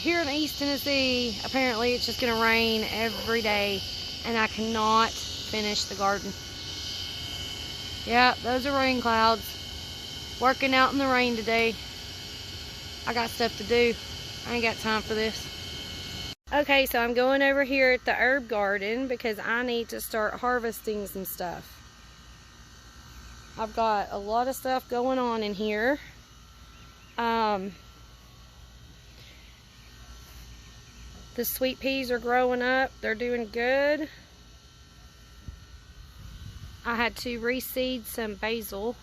here in East Tennessee, apparently it's just going to rain every day, and I cannot finish the garden. Yeah, those are rain clouds. Working out in the rain today. I got stuff to do. I ain't got time for this. Okay, so I'm going over here at the herb garden because I need to start harvesting some stuff. I've got a lot of stuff going on in here. The sweet peas are growing up. They're doing good. I had to reseed some basil.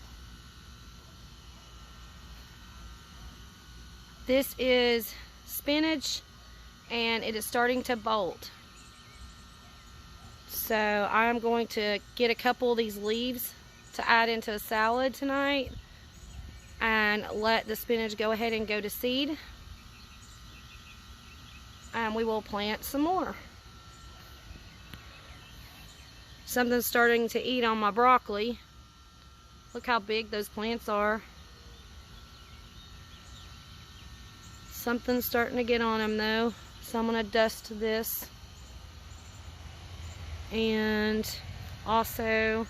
This is spinach, and it is starting to bolt. So I'm going to get a couple of these leaves to add into a salad tonight and let the spinach go ahead and go to seed. And we will plant some more. Something's starting to eat on my broccoli. Look how big those plants are. Something's starting to get on them though, so I'm going to dust this. And also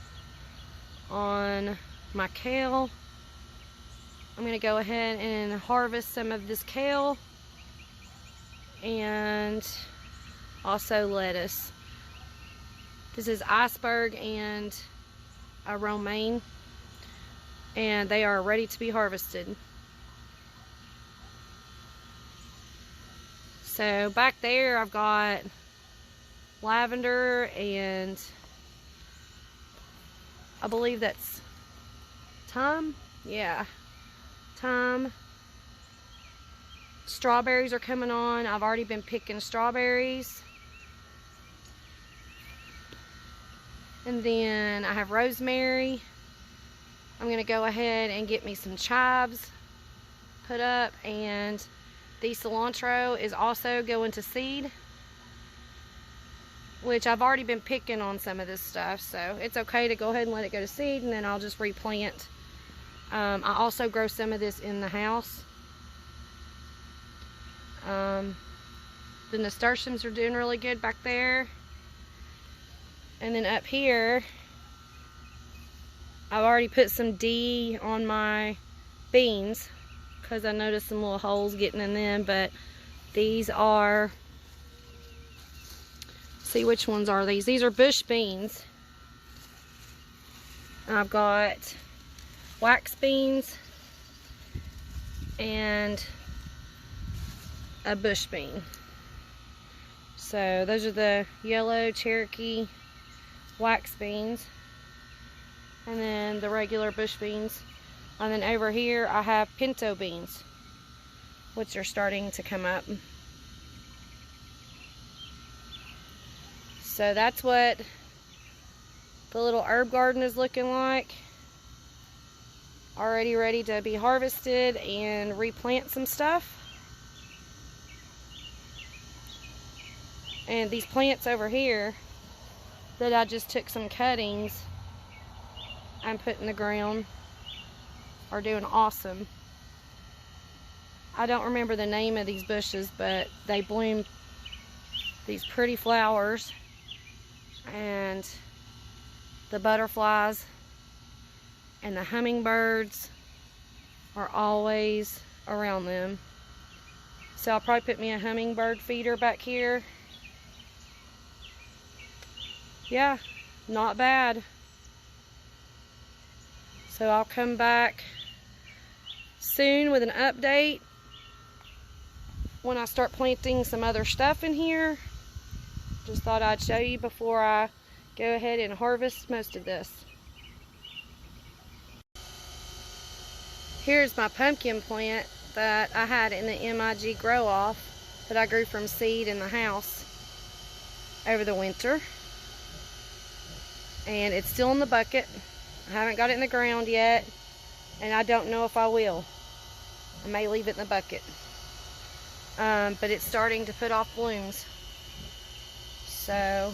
on my kale, I'm going to go ahead and harvest some of this kale, and also lettuce. This is iceberg and a romaine, and they are ready to be harvested. So back there I've got lavender, and I believe that's thyme. Yeah, thyme. Strawberries are coming on. I've already been picking strawberries. And then I have rosemary. I'm gonna go ahead and get me some chives put up, and the cilantro is also going to seed, which I've already been picking on some of this stuff, so it's okay to go ahead and let it go to seed, and then I'll just replant. I also grow some of this in the house. The nasturtiums are doing really good back there. And then up here, I've already put some D on my beans because I noticed some little holes getting in them, but these are, see which ones are these? These are bush beans. I've got wax beans and a bush bean. So those are the yellow Cherokee wax beans, and then the regular bush beans. And then over here I have pinto beans, which are starting to come up. So that's what the little herb garden is looking like. Already ready to be harvested and replant some stuff. And these plants over here that I just took some cuttings and put in the ground are doing awesome. I don't remember the name of these bushes, but they bloom these pretty flowers, and the butterflies and the hummingbirds are always around them. So I'll probably put me a hummingbird feeder back here. Yeah, not bad. So I'll come back soon with an update when I start planting some other stuff in here. Just thought I'd show you before I go ahead and harvest most of this. Here's my pumpkin plant that I had in the MIG grow off that I grew from seed in the house over the winter. And it's still in the bucket. I haven't got it in the ground yet, and I don't know if I will. I may leave it in the bucket. But it's starting to put off blooms. So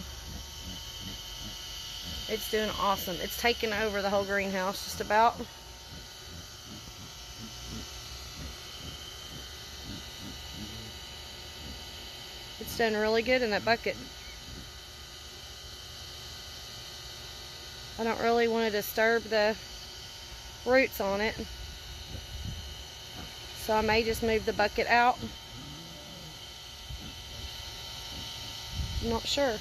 it's doing awesome. It's taken over the whole greenhouse just about. It's done really good in that bucket. I don't really want to disturb the roots on it, so I may just move the bucket out. I'm not sure.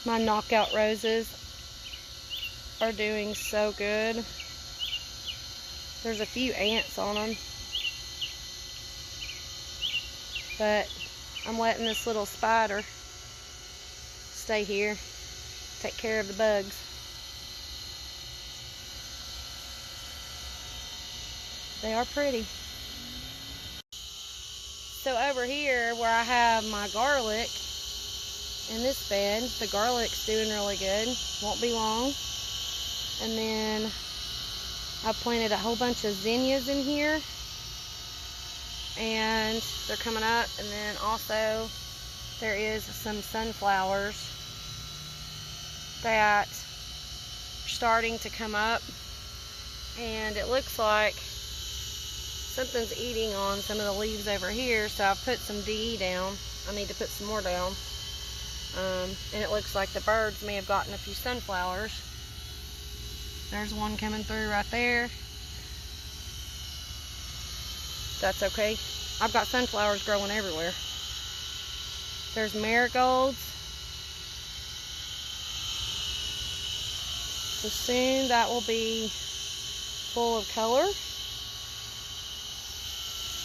My knockout roses are doing so good. There's a few ants on them, but I'm letting this little spider stay here, take care of the bugs. They are pretty. So over here where I have my garlic in this bed, the garlic's doing really good. Won't be long. And then I planted a whole bunch of zinnias in here, and they're coming up. And then also there is some sunflowers that are starting to come up, and it looks like something's eating on some of the leaves over here, so I put some DE down. I need to put some more down. And it looks like the birds may have gotten a few sunflowers. There's one coming through right there. That's okay. I've got sunflowers growing everywhere. There's marigolds. So soon that will be full of color.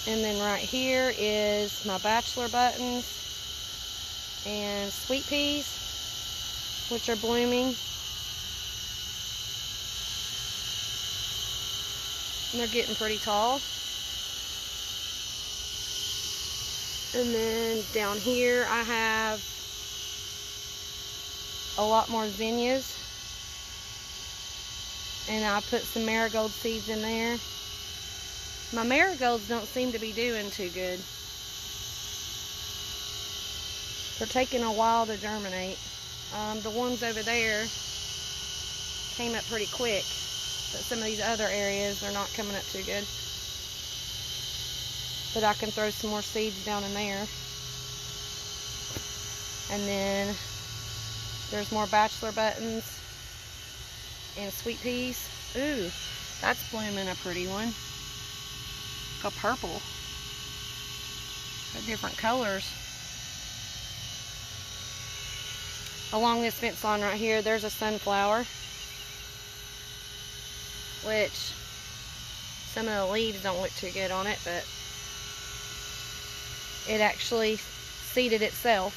And then right here is my bachelor buttons and sweet peas, which are blooming. And they're getting pretty tall. And then down here I have a lot more zinnias. And I put some marigold seeds in there. My marigolds don't seem to be doing too good. They're taking a while to germinate. The ones over there came up pretty quick, but some of these other areas, they're not coming up too good. But I can throw some more seeds down in there. And then there's more bachelor buttons and sweet peas. Ooh, that's blooming a pretty one. A purple. Got different colors. Along this fence line right here, there's a sunflower, which some of the leaves don't look too good on it, but it actually seeded itself.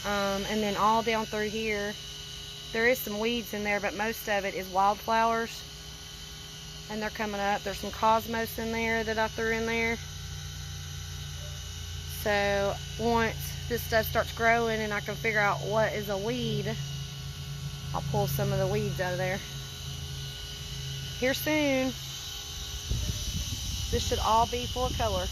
And then all down through here, there is some weeds in there, but most of it is wildflowers. And they're coming up. There's some cosmos in there that I threw in there. So once this stuff starts growing and I can figure out what is a weed, I'll pull some of the weeds out of there. Here soon. This should all be full of color.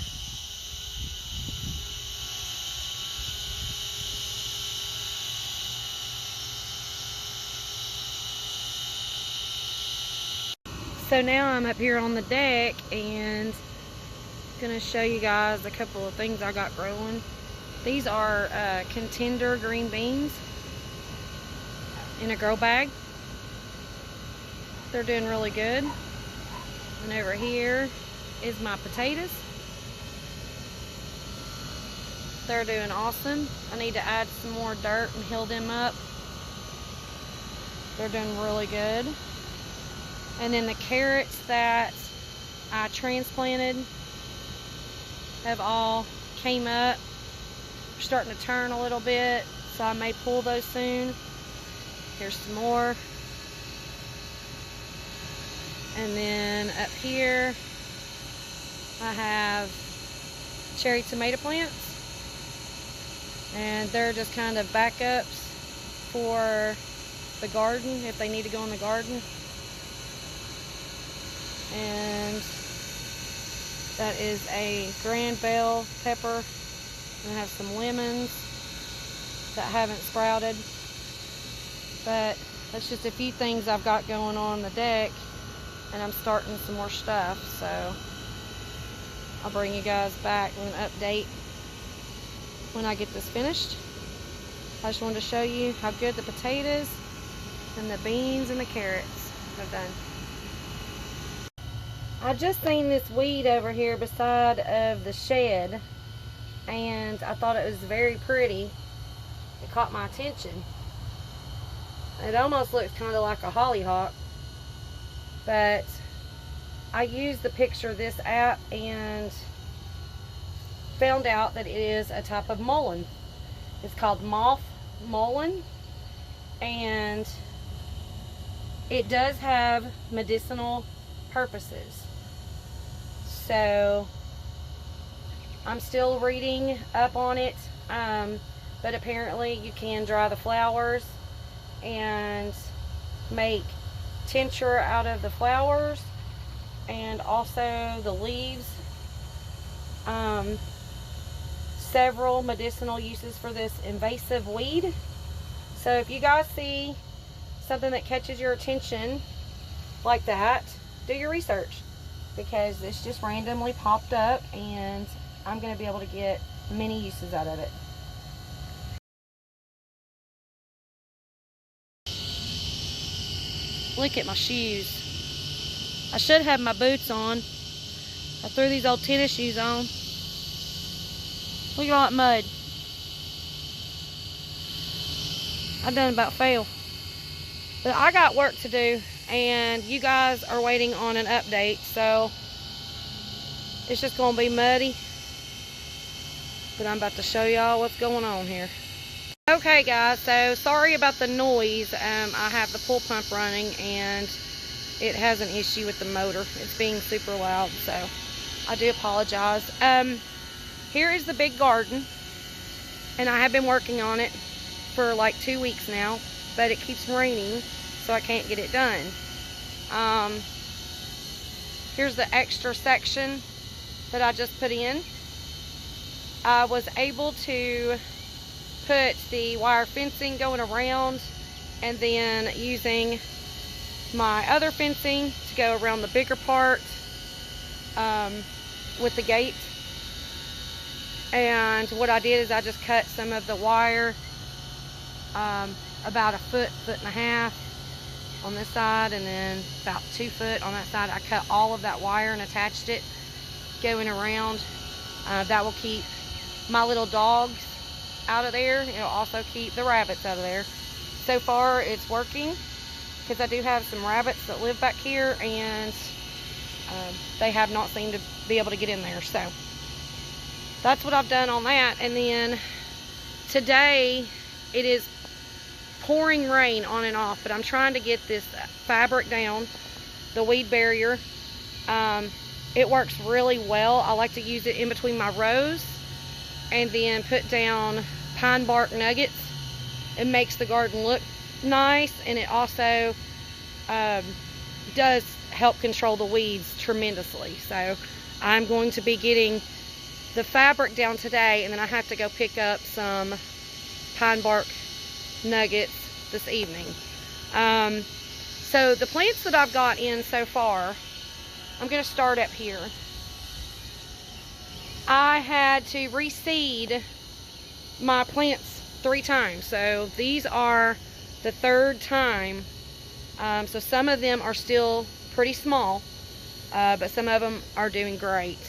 So now I'm up here on the deck and gonna show you guys a couple of things I got growing. These are contender green beans in a grow bag. They're doing really good. And over here is my potatoes. They're doing awesome. I need to add some more dirt and heal them up. They're doing really good. And then the carrots that I transplanted have all came up. They're starting to turn a little bit, so I may pull those soon. Here's some more. And then up here I have cherry tomato plants, and they're just kind of backups for the garden if they need to go in the garden. And that is a grand bell pepper. And I have some lemons that haven't sprouted. But that's just a few things I've got going on the deck. and I'm starting some more stuff, so I'll bring you guys back with an update when I get this finished. I just wanted to show you how good the potatoes and the beans and the carrots have done. I just seen this weed over here beside of the shed, and I thought it was very pretty. It caught my attention. It almost looks kind of like a hollyhock, but I used the picture of this app and found out that it is a type of mullein. It's called moth mullein, and it does have medicinal purposes. So I'm still reading up on it, but apparently you can dry the flowers and make tincture out of the flowers and also the leaves. Several medicinal uses for this invasive weed. So if you guys see something that catches your attention like that, do your research, because this just randomly popped up and I'm going to be able to get many uses out of it. Look at my shoes. I should have my boots on. I threw these old tennis shoes on. Look at all that mud. I done about failed. But I got work to do, and you guys are waiting on an update, so it's just gonna be muddy. But I'm about to show y'all what's going on here. Okay guys, so sorry about the noise. I have the pool pump running and it has an issue with the motor. It's being super loud, so I do apologize. Here is the big garden, and I have been working on it for like 2 weeks now, but it keeps raining, so I can't get it done. Here's the extra section that I just put in. I was able to put the wire fencing going around, and then using my other fencing to go around the bigger part with the gate. And what I did is I just cut some of the wire about a foot and a half on this side, and then about 2 foot on that side. I cut all of that wire and attached it going around. That will keep my little dogs out of there. It'll also keep the rabbits out of there. So far it's working, because I do have some rabbits that live back here, and they have not seemed to be able to get in there. So that's what I've done on that. And then today it is pouring rain on and off, but I'm trying to get this fabric down, the weed barrier. It works really well. I like to use it in between my rows, and then put down pine bark nuggets. It makes the garden look nice, and it also does help control the weeds tremendously. So I'm going to be getting the fabric down today, and then I have to go pick up some pine bark nuggets this evening. So the plants that I've got in so far, I'm going to start up here. I had to reseed my plants 3 times, so these are the 3rd time. So some of them are still pretty small, but some of them are doing great.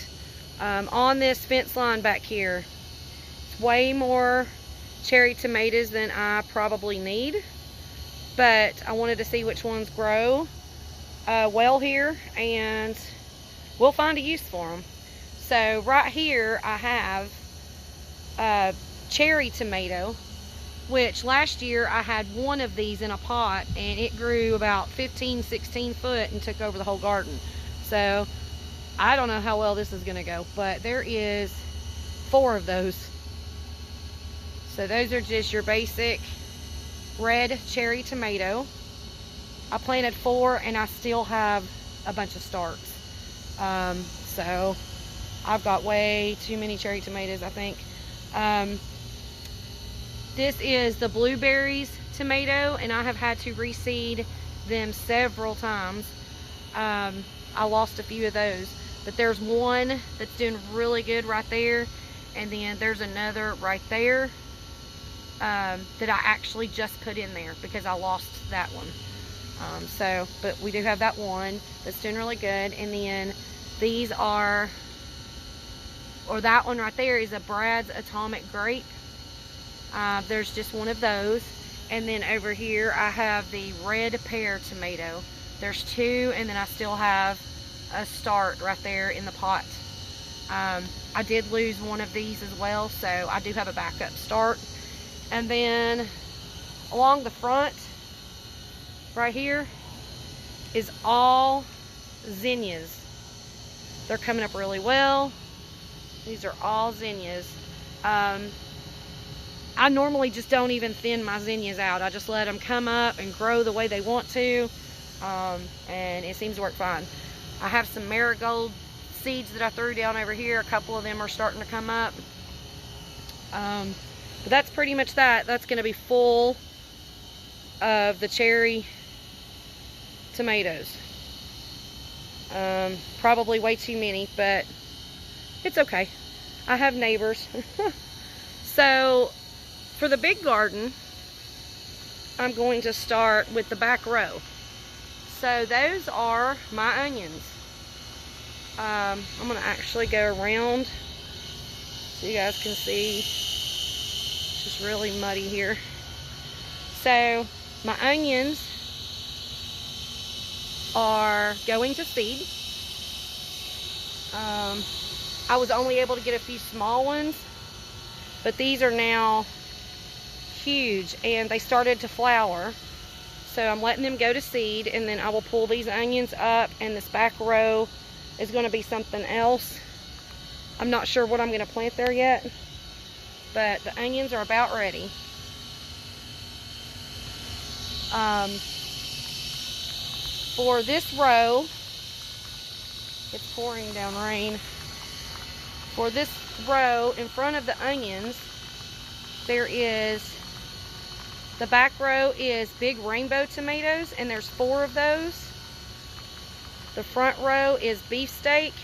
On this fence line back here, it's way more cherry tomatoes than I probably need, but I wanted to see which ones grow well here, and we'll find a use for them. So right here I have cherry tomato, which last year I had one of these in a pot, and it grew about 15-16 foot and took over the whole garden. So I don't know how well this is gonna go, but there is 4 of those. So those are just your basic red cherry tomato. I planted 4 and I still have a bunch of starts. So I've got way too many cherry tomatoes, I think. This is the blueberries tomato, and I have had to reseed them several times. I lost a few of those. But there's one that's doing really good right there. And then there's another right there that I actually just put in there because I lost that one. But we do have that one that's doing really good. And then these are, or that one right there is a Brad's Atomic Grape. There's just one of those. And then over here I have the Red Pear Tomato. There's two, and then I still have a start right there in the pot. I did lose one of these as well, so I do have a backup start. And then along the front right here is all zinnias. They're coming up really well. These are all zinnias. I normally just don't even thin my zinnias out. I just let them come up and grow the way they want to, and it seems to work fine. I have some marigold seeds that I threw down over here. A couple of them are starting to come up. But that's pretty much that. That's going to be full of the cherry tomatoes. Probably way too many, but it's okay. I have neighbors. So for the big garden, I'm going to start with the back row. So those are my onions. I'm going to actually go around so you guys can see. It's just really muddy here. So my onions are going to seed. I was only able to get a few small ones, but these are now huge and they started to flower. So I'm letting them go to seed, and then I will pull these onions up, and this back row is going to be something else. I'm not sure what I'm going to plant there yet, but the onions are about ready. For this row, it's pouring down rain. For this row in front of the onions, there is, the back row is big rainbow tomatoes, and there's 4 of those. The front row is beefsteak,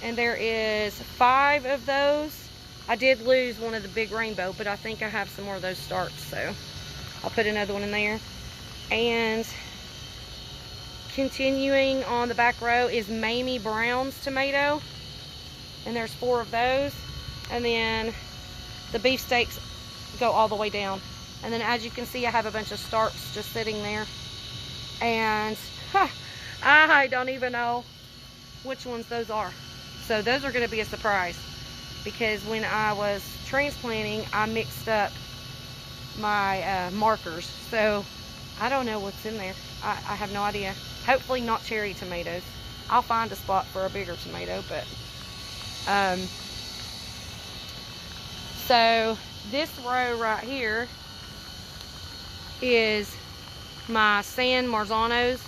and there is 5 of those. I did lose one of the big rainbow, but I think I have some more of those starts, so I'll put another one in there. And continuing on the back row is Mamie Brown's tomato, and there's 4 of those. And then the beefsteaks go all the way down. And then as you can see, I have a bunch of starts just sitting there. And I don't even know which ones those are. So those are going to be a surprise, because when I was transplanting, I mixed up my markers. So I don't know what's in there. I have no idea. Hopefully not cherry tomatoes. I'll find a spot for a bigger tomato, but so this row right here is my San Marzanos,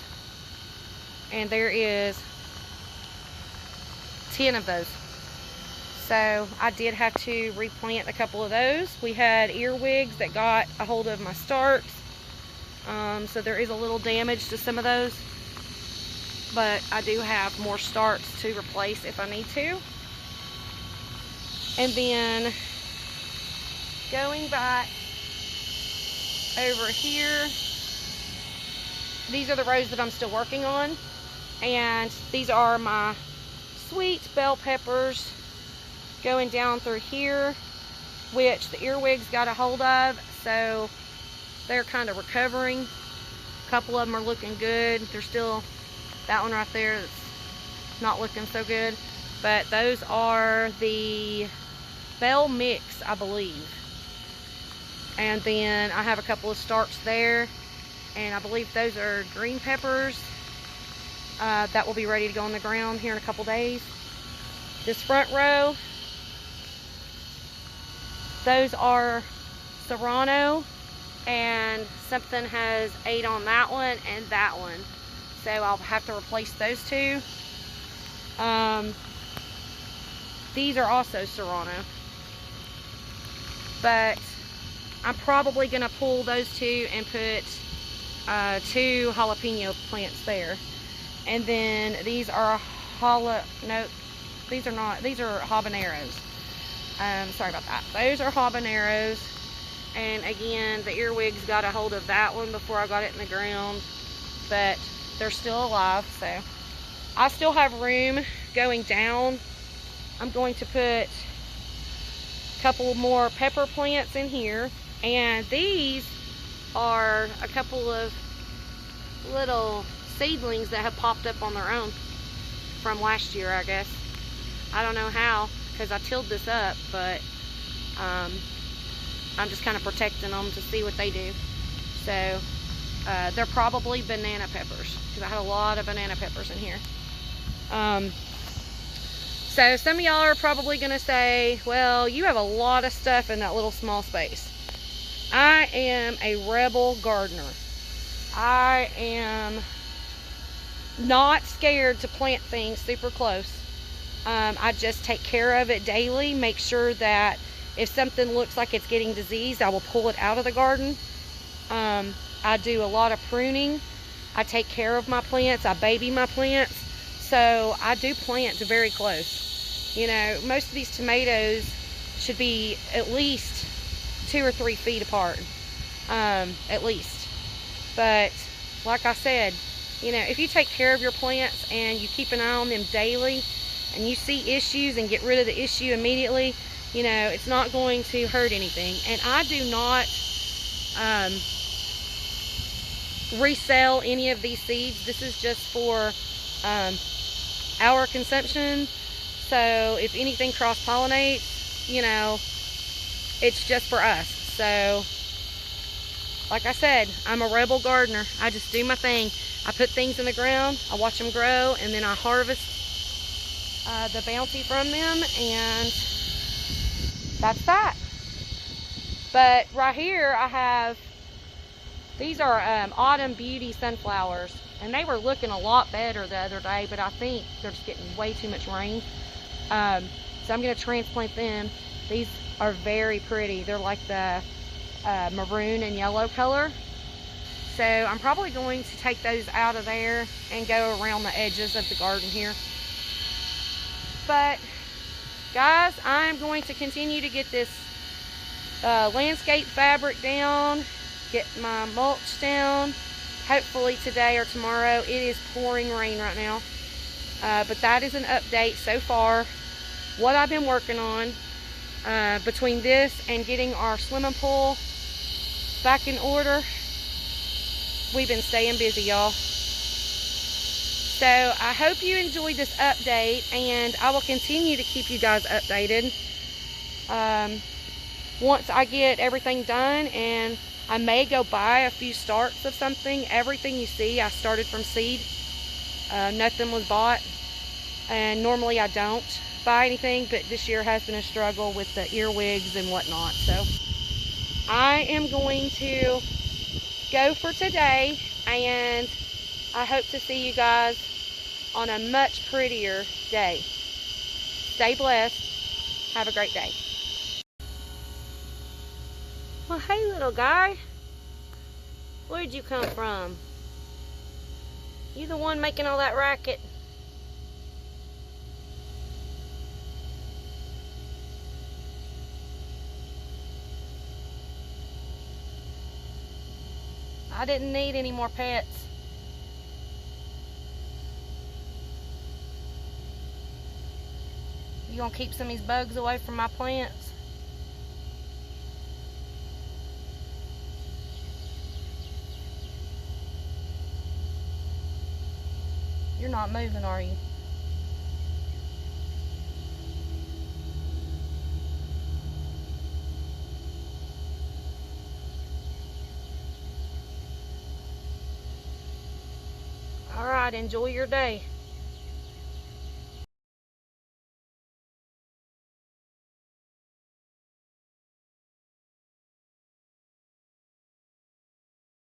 and there is 10 of those. So I did have to replant a couple of those. We had earwigs that got a hold of my starts, so there is a little damage to some of those, but I do have more starts to replace if I need to. And then going back over here, these are the rows that I'm still working on, and these are my sweet bell peppers going down through here, which the earwigs got a hold of, so they're kind of recovering. A couple of them are looking good. There's still that one right there that's not looking so good, but those are the bell mix, I believe. And then I have a couple of starts there, and I believe those are green peppers that will be ready to go on the ground here in a couple days. This front row, those are serrano, and something has ate on that one and that one, so I'll have to replace those 2. These are also serrano, but I'm probably going to pull those 2 and put 2 jalapeno plants there. And then these are these are not, these are habaneros. Sorry about that. Those are habaneros. And again, the earwigs got a hold of that one before I got it in the ground, but they're still alive. So I still have room going down. I'm going to put a couple more pepper plants in here, and these are a couple of little seedlings that have popped up on their own from last year, I guess. I don't know how, because I tilled this up, but I'm just kind of protecting them to see what they do. So they're probably banana peppers, because I had a lot of banana peppers in here. So some of y'all are probably going to say, well, you have a lot of stuff in that little small space. I am a rebel gardener. I am not scared to plant things super close. I just take care of it daily, make sure that if something looks like it's getting diseased, I will pull it out of the garden. I do a lot of pruning. I take care of my plants. I baby my plants. So I do plant very close. You know, most of these tomatoes should be at least 2 or 3 feet apart, at least. But like I said, you know, if you take care of your plants and you keep an eye on them daily, and you see issues and get rid of the issue immediately, you know, it's not going to hurt anything. And I do not resell any of these seeds. This is just for our consumption. So if anything cross-pollinates, you know, it's just for us. So like I said, I'm a rebel gardener. I just do my thing. I put things in the ground, I watch them grow, and then I harvest the bounty from them, and that's that. But right here I have, these are Autumn Beauty sunflowers, and they were looking a lot better the other day, but I think they're just getting way too much rain. So I'm going to transplant them. These are very pretty. They're like the maroon and yellow color. So I'm probably going to take those out of there and go around the edges of the garden here. But guys, I'm going to continue to get this landscape fabric down, get my mulch down. Hopefully today or tomorrow. It is pouring rain right now. But that is an update so far. What I've been working on between this and getting our swimming pool back in order. We've been staying busy, y'all. So I hope you enjoyed this update, and I will continue to keep you guys updated once I get everything done. And I may go buy a few starts of something. Everything you see, I started from seed. Nothing was bought, and normally I don't buy anything, but this year has been a struggle with the earwigs and whatnot. So I am going to go for today, and I hope to see you guys on a much prettier day. Stay blessed. Have a great day. Well, hey little guy, where'd you come from? You the one making all that racket? I didn't need any more pets. You gonna keep some of these bugs away from my plants? You're not moving, are you? All right, enjoy your day.